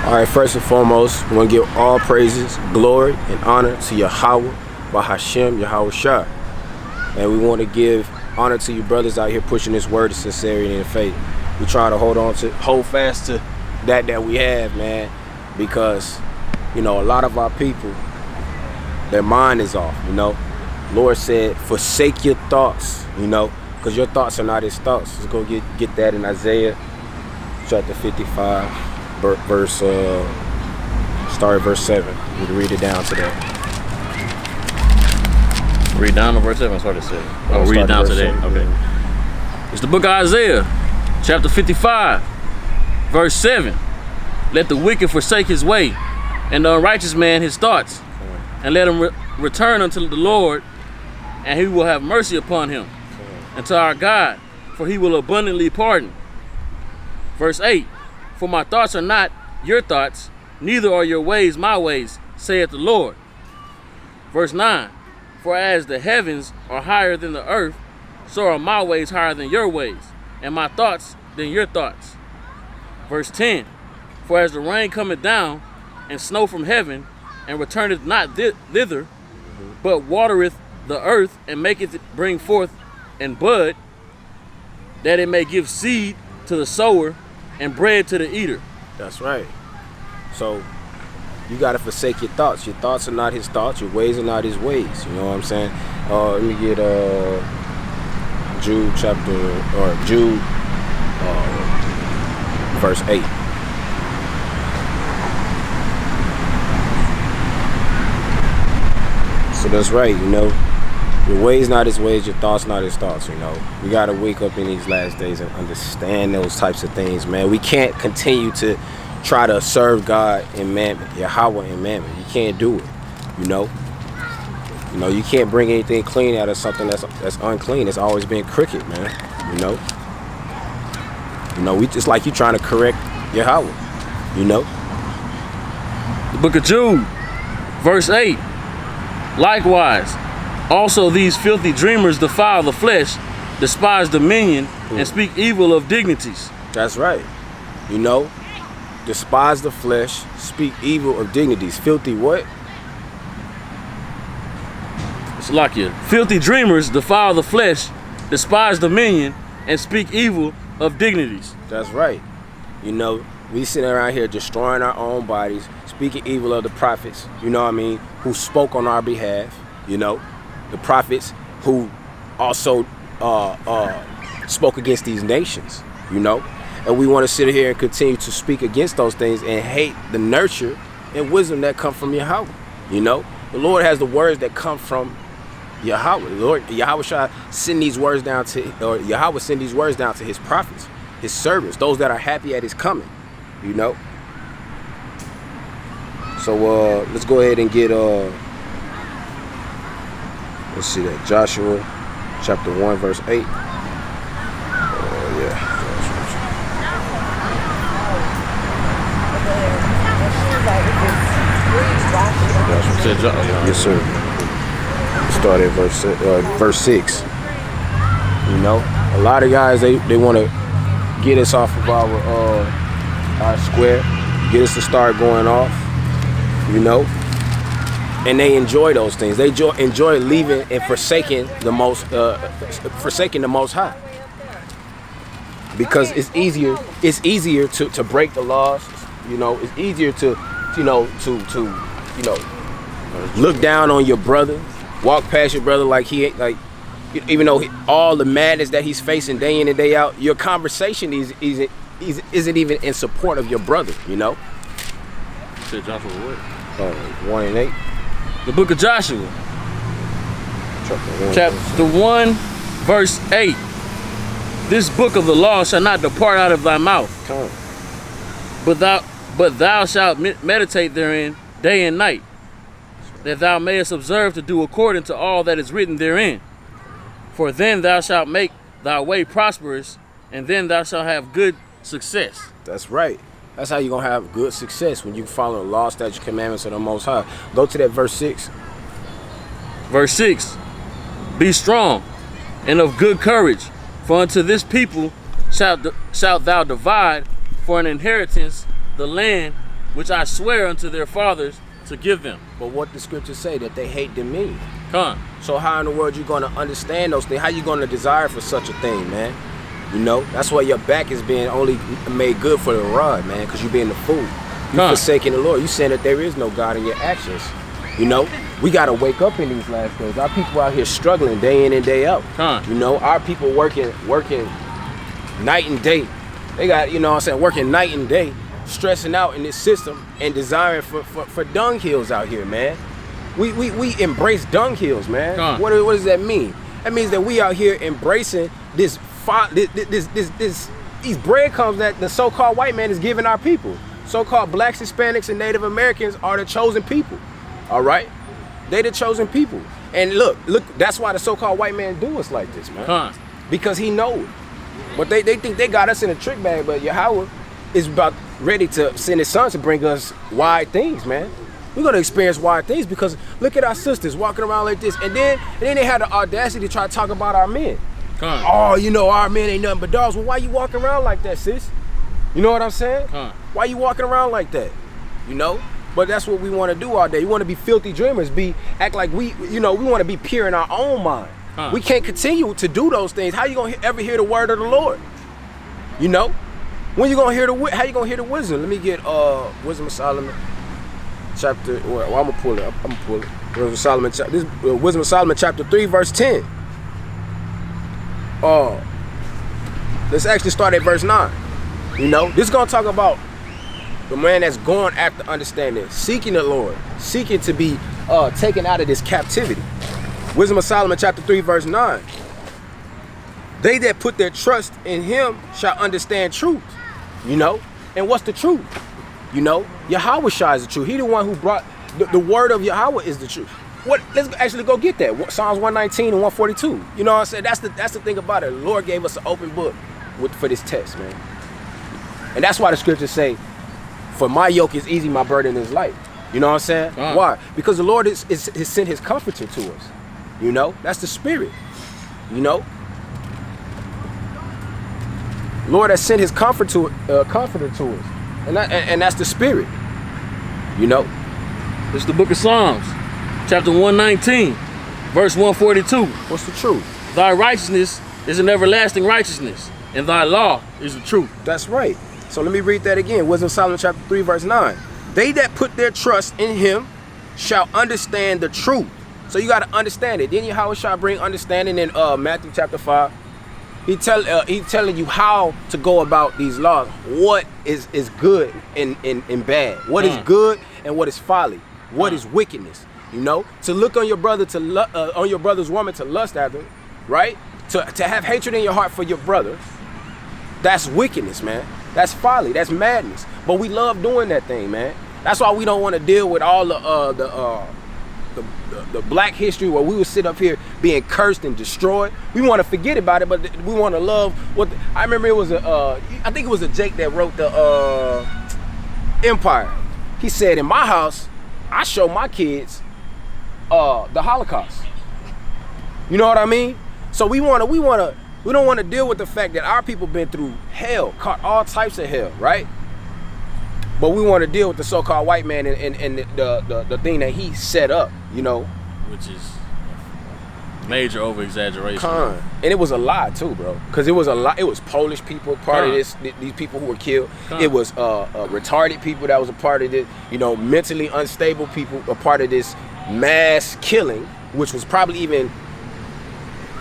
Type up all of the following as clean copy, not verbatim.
All right, first and foremost, we want to give all praises, glory, and honor to Yahweh, Bahashem, Yahweh Shah. And we want to give honor to you brothers out here pushing this word of sincerity and faith. We try to hold fast to that we have, man, because, you know, a lot of our people, their mind is off, you know. Lord said, forsake your thoughts, you know, because your thoughts are not his thoughts. Let's go get that in Isaiah chapter 55. Start at verse 7. You can read it down to that. Read down to verse 7. Start at 7. Oh, read it down to that. Okay. Yeah. It's the book of Isaiah, chapter 55, verse 7. Let the wicked forsake his way, and the unrighteous man his thoughts, and let him return unto the Lord, and he will have mercy upon him, and to our God, for he will abundantly pardon. Verse 8. For my thoughts are not your thoughts, neither are your ways my ways, saith the Lord. Verse 9. For as the heavens are higher than the earth, so are my ways higher than your ways, and my thoughts than your thoughts. Verse 10. For as the rain cometh down, and snow from heaven, and returneth not thither, but watereth the earth, and maketh it bring forth and bud, that it may give seed to the sower, and bread to the eater. That's right. So you got to forsake your thoughts. Your thoughts are not his thoughts. Your ways are not his ways. You know what I'm saying? Let me get Jude verse 8. So that's right, you know. Your ways not his ways, your thoughts not his thoughts, you know. We got to wake up in these last days and understand those types of things, man. We can't continue to try to serve God in mammon, Yahweh in mammon. You can't do it, you know. You know, you can't bring anything clean out of something that's unclean. It's always been crooked, man, you know. You know, we just like you trying to correct Yahweh, you know. The book of Jude, verse 8. Likewise, also these filthy dreamers defile the flesh, despise dominion, and speak evil of dignities. That's right. You know, despise the flesh, speak evil of dignities. Filthy what? It's like you. Filthy dreamers defile the flesh, despise dominion, and speak evil of dignities. That's right. You know, we sitting around here destroying our own bodies, speaking evil of the prophets, you know what I mean, who spoke on our behalf, you know. The prophets who also spoke against these nations, you know. And we want to sit here and continue to speak against those things and hate the nurture and wisdom that come from Yahweh, you know. The Lord has the words that come from Yahweh. The Lord, Yahweh shall send these words down to, or Yahweh send these words down to his prophets, his servants, those that are happy at his coming, you know. So let's go ahead and get let's see that. Joshua chapter 1 verse 8. Yeah. Yes, sir. Start at verse 6. You know, a lot of guys they want to get us off of our square, get us to start going off. You know. And they enjoy those things. They enjoy leaving and forsaking the most high. Because it's easier to break the laws, you know. It's easier to look down on your brother, walk past your brother like he ain't, like, even though all the madness that he's facing day in and day out, your conversation isn't even in support of your brother, you know. Said Joshua what? 1 and 8. The book of Joshua, chapter 1, verse 8. This book of the law shall not depart out of thy mouth, but thou shalt meditate therein day and night, that thou mayest observe to do according to all that is written therein. For then thou shalt make thy way prosperous, and then thou shalt have good success. That's right. That's how you're going to have good success, when you follow the law, statutes, commandments of the Most High. Go to that verse 6. Verse 6. Be strong and of good courage, for unto this people shalt thou divide for an inheritance the land which I swear unto their fathers to give them. But what the scriptures say that they hate them mean. Come. So how in the world you gonna understand those things? How you gonna desire for such a thing, man? You know, that's why your back is being only made good for the rod, man, because you being the fool. You forsaking the Lord. You saying that there is no God in your actions. You know, we gotta wake up in these last days. Our people out here struggling day in and day out. You know, our people working night and day. They got, you know what I'm saying, working night and day, stressing out in this system and desiring for dung hills out here, man. We embrace dung hills, man. What does that mean? That means that we out here embracing these breadcrumbs that the so-called white man is giving our people. So-called blacks, Hispanics, and Native Americans are the chosen people. All right? They the chosen people. And look, that's why the so-called white man do us like this, man. Because he knows. But they think they got us in a trick bag, but Yahweh is about ready to send his son to bring us wide things, man. We're gonna experience wide things because look at our sisters walking around like this. And then they had the audacity to try to talk about our men. Oh, you know, our men ain't nothing but dogs. Well, why you walking around like that, sis? You know what I'm saying? Why you walking around like that? You know? But that's what we want to do all day. We want to be filthy dreamers, act like we want to be pure in our own mind. We can't continue to do those things. How you gonna ever hear the word of the Lord? You know? When you gonna hear how you gonna hear the wisdom? Let me get Wisdom of Solomon chapter. Well, I'm gonna pull it. Wisdom of Solomon. Wisdom of Solomon chapter 3, verse 10. Let's actually start at verse 9. You know, this is gonna talk about the man that's going after understanding, seeking the Lord, seeking to be taken out of this captivity. Wisdom of Solomon chapter 3, verse 9. They that put their trust in him shall understand truth. You know? And what's the truth? You know? Yahweh Shai is the truth. He the one who brought the word of Yahweh is the truth. Let's actually go get that. Psalms 119 and 142. You know what I'm saying? That's the thing about it. The Lord gave us an open book for this test, man. And that's why the scriptures say, for my yoke is easy, my burden is light. You know what I'm saying? Why? Because the Lord has sent his comforter to us. You know? That's the spirit. You know? Lord has sent his comforter to us. And that's the spirit. You know? It's the book of Psalms, chapter 119, verse 142. What's the truth? Thy righteousness is an everlasting righteousness, and thy law is the truth. That's right. So let me read that again. Wisdom of Solomon chapter 3, verse 9. They that put their trust in him shall understand the truth. So you got to understand it. Then Yahweh shall bring understanding in Matthew chapter 5. He telling you how to go about these laws. What is good and bad. What is good and what is folly. What is wickedness. You know, to look on your brother on your brother's woman to lust after, right? To have hatred in your heart for your brother. That's wickedness, man. That's folly. That's madness. But we love doing that thing, man. That's why we don't want to deal with all the black history where we would sit up here being cursed and destroyed. We want to forget about it, but we want to love what I remember. It was I think it was a Jake that wrote the Empire. He said, in my house, I show my kids the Holocaust. You know what I mean? So we don't want to deal with the fact that our people been through hell, caught all types of hell, right? But we want to deal with the so-called white man and the thing that he set up, you know. Which is major over-exaggeration. And it was a lie too, bro. Because it was a lot. It was Polish people part of this. These people who were killed. It was retarded people that was a part of it. You know, mentally unstable people a part of this mass killing, which was probably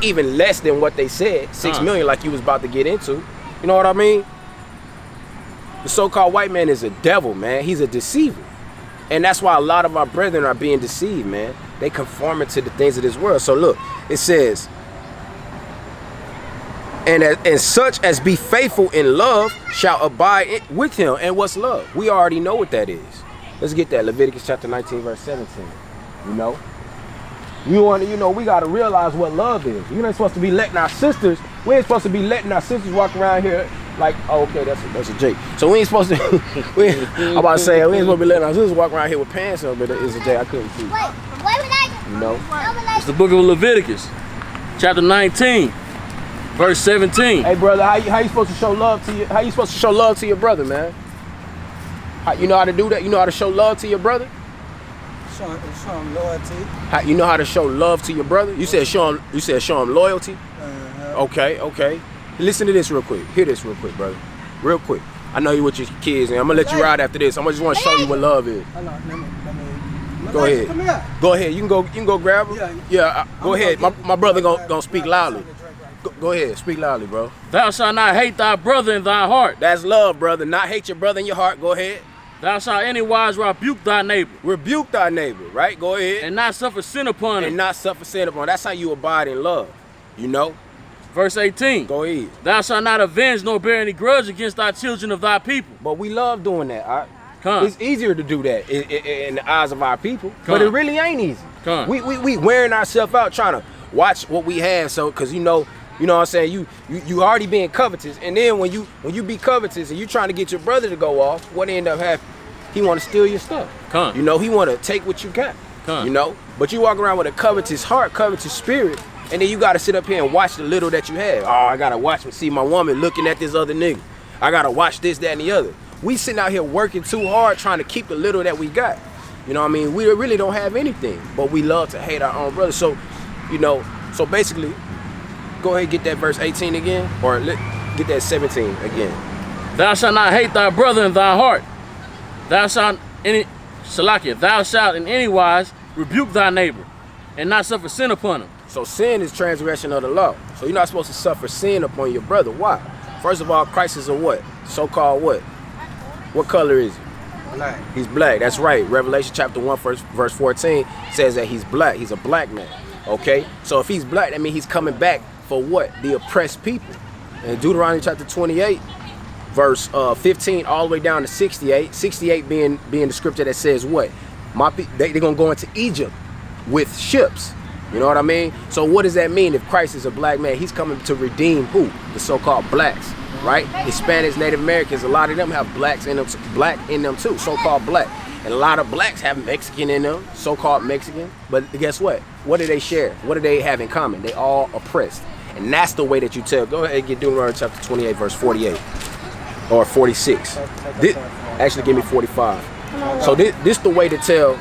even less than what they said. 6 million, like you was about to get into. You know what I mean? The so-called white man is a devil, man. He's a deceiver. And that's why a lot of our brethren are being deceived, man. They conforming to the things of this world. So look, it says, and such as be faithful in love shall abide with him. And what's love? We already know what that is. Let's get that. Leviticus chapter 19, verse 17. You know? We got to realize what love is. We're not supposed to be letting our sisters, we ain't supposed to be letting our sisters walk around here like, oh, okay, that's a Jake. So we ain't supposed to, I'm about to say, we ain't supposed to be letting our sisters walk around here with pants on, but it's a Jake, I couldn't see. You know? It's the book of Leviticus, chapter 19, verse 17. Hey, brother, how you supposed to show love to how you supposed to show love to your brother, man? You know how to do that? You know how to show love to your brother? Show him loyalty. You know how to show love to your brother? You said show him loyalty? Okay. Listen to this real quick. Hear this real quick, brother. Real quick. I know you with your kids, and I'm gonna let you ride after this. I just want to show you what love is. Hold on, let me. Go ahead. Come here. Go ahead. You can go grab him. Yeah. Go ahead. My brother gonna speak loudly. Go ahead. Speak loudly, bro. Thou shalt not hate thy brother in thy heart. That's love, brother. Not hate your brother in your heart. Go ahead. Thou shalt anywise rebuke thy neighbor. Rebuke thy neighbor, right? Go ahead. And not suffer sin upon him. And not suffer sin upon him. That's how you abide in love. You know? Verse 18. Go ahead. Thou shalt not avenge nor bear any grudge against thy children of thy people. But we love doing that. All right? Come. It's easier to do that in the eyes of our people. But it really ain't easy. Come. We wearing ourselves out trying to watch what we have. So, because you know what I'm saying? You already being covetous. And then when you be covetous and you trying to get your brother to go off, what end up happening? He want to steal your stuff. Come. You know, he want to take what you got. Come. You know? But you walk around with a covetous heart, covetous spirit, and then you got to sit up here and watch the little that you have. Oh, I got to watch and see my woman looking at this other nigga. I got to watch this, that, and the other. We sitting out here working too hard trying to keep the little that we got. You know what I mean? We really don't have anything, but we love to hate our own brothers. So, you know, so basically, go ahead and get that verse 18 again, or get that 17 again. Thou shalt not hate thy brother in thy heart. Thou shalt in any wise rebuke thy neighbor, and not suffer sin upon him. So sin is transgression of the law. So you're not supposed to suffer sin upon your brother. Why? First of all, Christ is a what? So-called what? What color is he? Black. He's black. That's right. Revelation chapter 1, verse 14 says that he's black. He's a black man. Okay? So if he's black, that means he's coming back for what? The oppressed people. In Deuteronomy chapter 28, verse 15 all the way down to 68. 68 being the scripture that says what? They're going to go into Egypt with ships. You know what I mean? So what does that mean if Christ is a black man? He's coming to redeem who? The so-called blacks, right? Hispanics, Native Americans, a lot of them have black in them too, so-called black. And a lot of blacks have Mexican in them, so-called Mexican. But guess what? What do they share? What do they have in common? They all oppressed. And that's the way that you tell. Go ahead and get Deuteronomy chapter 28, verse 48. Or 46. Actually, give me 45. So this the way to tell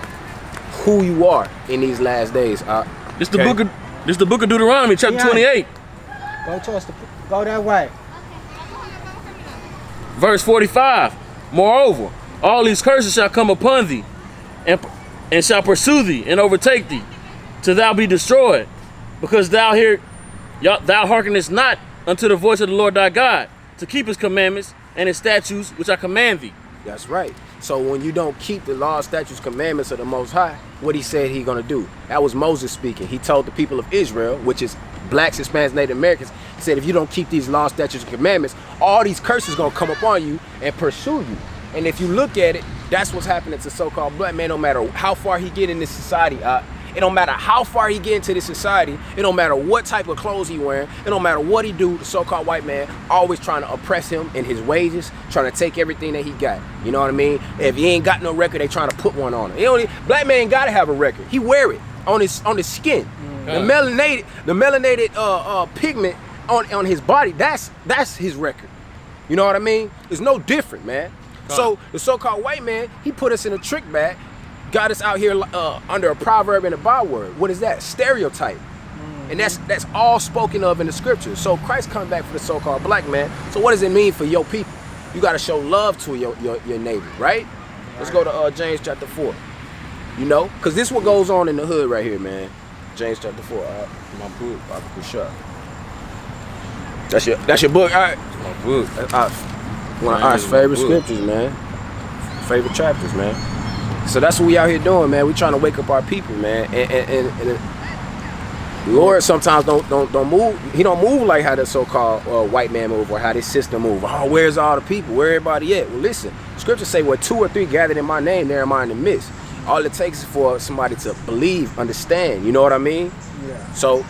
who you are in these last days. This the book of Deuteronomy, chapter 28. Go that way. Verse 45. Moreover, all these curses shall come upon thee, and shall pursue thee and overtake thee, till thou be destroyed, because thou hearkenest not unto the voice of the Lord thy God, to keep his commandments and his statutes which I command thee. That's right. So when you don't keep the law, statutes, commandments of the Most High, what he said he gonna do? That was Moses speaking. He told the people of Israel, which is blacks, Hispanics, Native Americans, he said, if you don't keep these law, statutes, and commandments, all these curses gonna come upon you and pursue you. And if you look at it, that's what's happening to so-called black man. No matter how far he get in this society, it don't matter how far he get into this society. It don't matter what type of clothes he wearing. It don't matter what he do. The so-called white man always trying to oppress him in his wages, trying to take everything that he got. You know what I mean? If he ain't got no record, they trying to put one on him. Black man gotta have a record. He wear it on his skin. The melanated pigment on his body. That's his record. You know what I mean? It's no different, man. So the so-called white man, he put us in a trick bag. Got us out here under a proverb and a byword. What is that? Stereotype. And that's all spoken of in the scriptures. So Christ coming back for the so-called black man. So what does it mean for your people? You got to show love to your neighbor, right? Let's go to James chapter 4. You know, because this what goes on in the hood right here, man. James chapter 4. My book, Sharp. That's your book, all right? My book. One of our favorite scriptures, man. Favorite chapters, man. So that's what we out here doing, man. We trying to wake up our people, man. And the Lord sometimes don't move. He don't move like how the so-called white man move or how this system move. Oh, where's all the people? Where everybody at? Well, listen. Scripture say, where 2 or 3 gathered in my name, there am I in the midst. All it takes is for somebody to believe, understand. You know what I mean? Yeah. So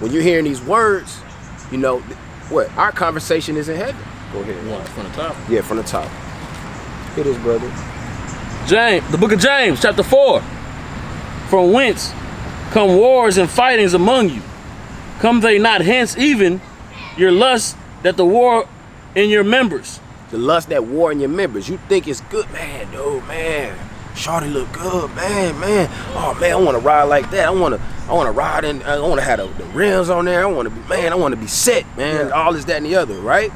when you're hearing these words, you know what? Our conversation is in heaven. Go ahead. You want it from the top? Yeah, from the top. It is, brother. James, the book of James, chapter 4. From whence come wars and fightings among you? Come they not hence even your lust that the war in your members? The lust that war in your members. You think it's good, man, dude, man. Shawty look good, man. Oh man, I want to ride like that. I want to ride in. I want to have the rims on there. I want to be set, man. Yeah. All this, that, and the other, right?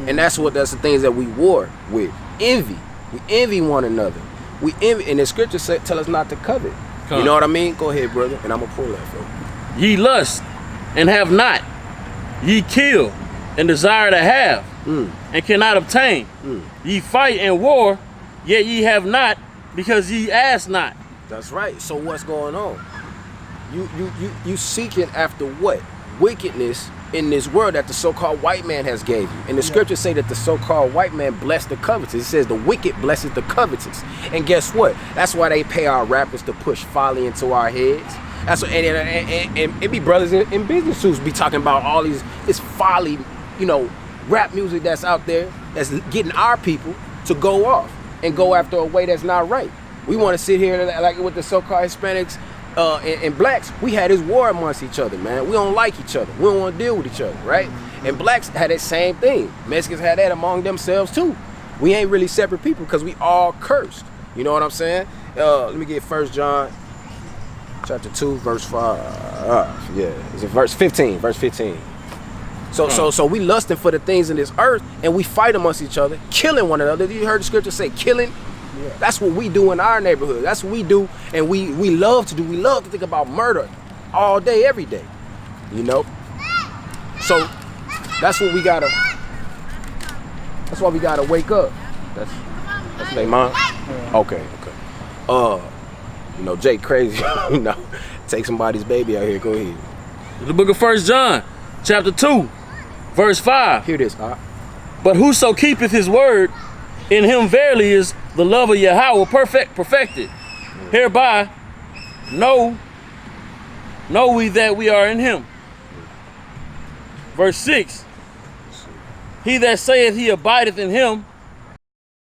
And that's the things that we war with. Envy. We envy one another. We envy, and the scriptures tell us not to covet. You know what I mean? Go ahead, brother, and I'm gonna pull that for you. Ye lust and have not. Ye kill and desire to have and cannot obtain. Ye fight and war, yet ye have not, because ye ask not. That's right. So what's going on? You seeking after what? Wickedness in this world that the so-called white man has gave you. And the scriptures say that the so-called white man blessed the covetous. It says the wicked blesses the covetous. And guess what? That's why they pay our rappers to push folly into our heads. That's what, and it be brothers in business suits be talking about all this folly, rap music that's out there that's getting our people to go off and go after a way that's not right. We want to sit here like with the so-called Hispanics and blacks. We had this war amongst each other, man. We don't like each other. We don't want to deal with each other, right? And blacks had that same thing. Mexicans had that among themselves too. We ain't really separate people because we all cursed. You know what I'm saying? Let me get 1 John chapter 2, verse 5. Is it verse 15? Verse 15. So we lusting for the things in this earth, and we fight amongst each other, killing one another. You heard the scripture say killing? Yeah. That's what we do in our neighborhood. That's what we do, and we love to do. We love to think about murder all day, every day. So that's what we gotta. That's why we gotta wake up. That's their mom. Okay. Jay crazy. Take somebody's baby out here. Go ahead. The book of 1 John, chapter 2, verse 5. Hear this. But whoso keepeth his word, in him verily is the love of Yahweh perfected. Hereby know we that we are in him. Verse 6. He that saith he abideth in him